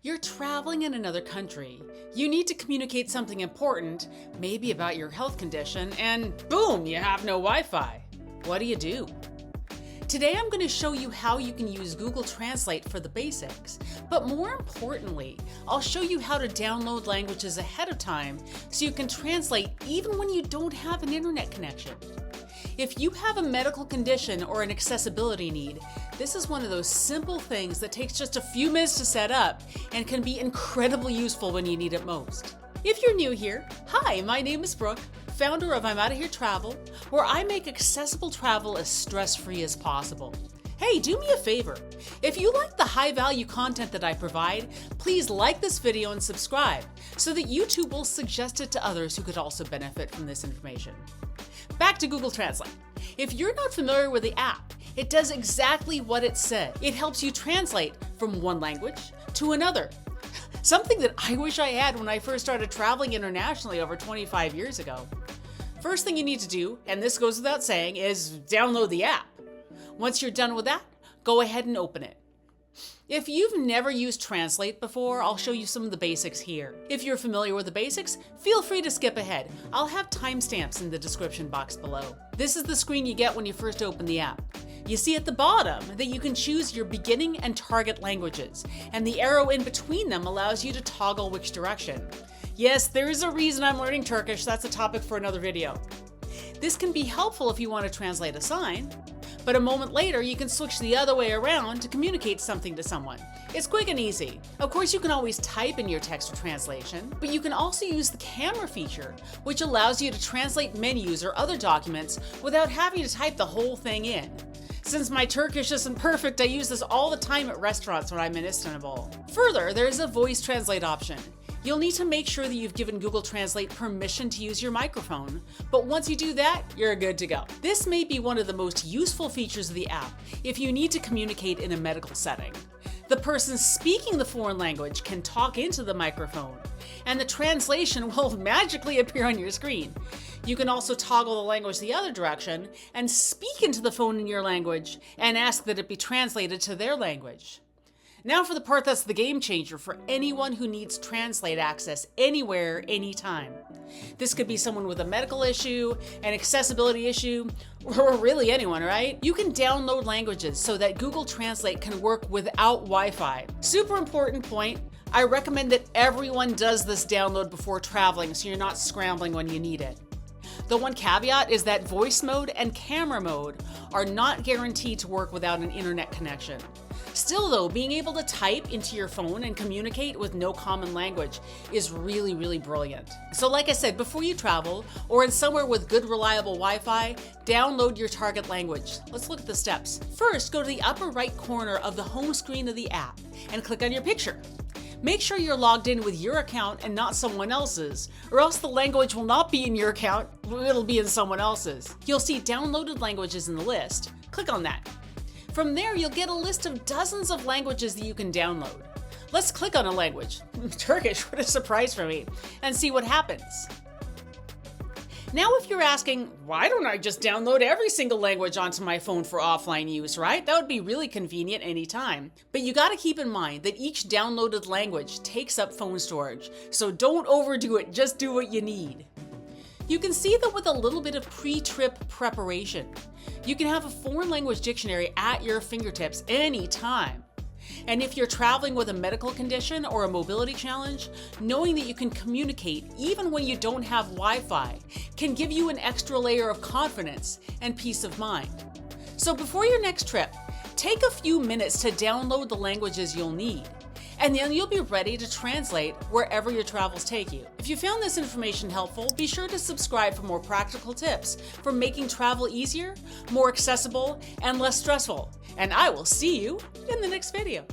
You're traveling in another country. You need to communicate something important, maybe about your health condition, and boom, you have no Wi-Fi. What do you do? Today I'm going to show you how you can use Google Translate for the basics, but more importantly, I'll show you how to download languages ahead of time so you can translate even when you don't have an internet connection. If you have a medical condition or an accessibility need, this is one of those simple things that takes just a few minutes to set up and can be incredibly useful when you need it most. If you're new here, hi, my name is Brooke, founder of I'm Outta Here Travel, where I make accessible travel as stress-free as possible. Hey, do me a favor. If you like the high-value content that I provide, please like this video and subscribe so that YouTube will suggest it to others who could also benefit from this information. Back to Google Translate. If you're not familiar with the app, it does exactly what it said. It helps you translate from one language to another. Something that I wish I had when I first started traveling internationally over 25 years ago. First thing you need to do, and this goes without saying, is download the app. Once you're done with that, go ahead and open it. If you've never used Translate before, I'll show you some of the basics here. If you're familiar with the basics, feel free to skip ahead. I'll have timestamps in the description box below. This is the screen you get when you first open the app. You see at the bottom that you can choose your beginning and target languages, and the arrow in between them allows you to toggle which direction. Yes, there is a reason I'm learning Turkish. That's a topic for another video. This can be helpful if you want to translate a sign, but a moment later you can switch the other way around to communicate something to someone. It's quick and easy. Of course, you can always type in your text for translation, but you can also use the camera feature, which allows you to translate menus or other documents without having to type the whole thing in. Since my Turkish isn't perfect, I use this all the time at restaurants when I'm in Istanbul. Further, there is a voice translate option. You'll need to make sure that you've given Google Translate permission to use your microphone, but once you do that, you're good to go. This may be one of the most useful features of the app if you need to communicate in a medical setting. The person speaking the foreign language can talk into the microphone, and the translation will magically appear on your screen. You can also toggle the language the other direction and speak into the phone in your language and ask that it be translated to their language. Now for the part that's the game changer for anyone who needs Translate access anywhere, anytime. This could be someone with a medical issue, an accessibility issue, or really anyone, right? You can download languages so that Google Translate can work without Wi-Fi. Super important point. I recommend that everyone does this download before traveling so you're not scrambling when you need it. The one caveat is that voice mode and camera mode are not guaranteed to work without an internet connection. Still though, being able to type into your phone and communicate with no common language is really brilliant. So like I said, before you travel or in somewhere with good reliable Wi-Fi, download your target language. Let's look at the steps. First, go to the upper right corner of the home screen of the app and click on your picture. Make sure you're logged in with your account and not someone else's, or else the language will not be in your account, it'll be in someone else's. You'll see downloaded languages in the list. Click on that. From there, you'll get a list of dozens of languages that you can download. Let's click on a language, Turkish, what a surprise for me, and see what happens. Now if you're asking, why don't I just download every single language onto my phone for offline use, right? That would be really convenient anytime. But you gotta keep in mind that each downloaded language takes up phone storage, so don't overdo it, just do what you need. You can see that with a little bit of pre-trip preparation, you can have a foreign language dictionary at your fingertips anytime. And if you're traveling with a medical condition or a mobility challenge, knowing that you can communicate even when you don't have Wi-Fi can give you an extra layer of confidence and peace of mind. So before your next trip, take a few minutes to download the languages you'll need, and then you'll be ready to translate wherever your travels take you. If you found this information helpful, be sure to subscribe for more practical tips for making travel easier, more accessible, and less stressful. And I will see you in the next video.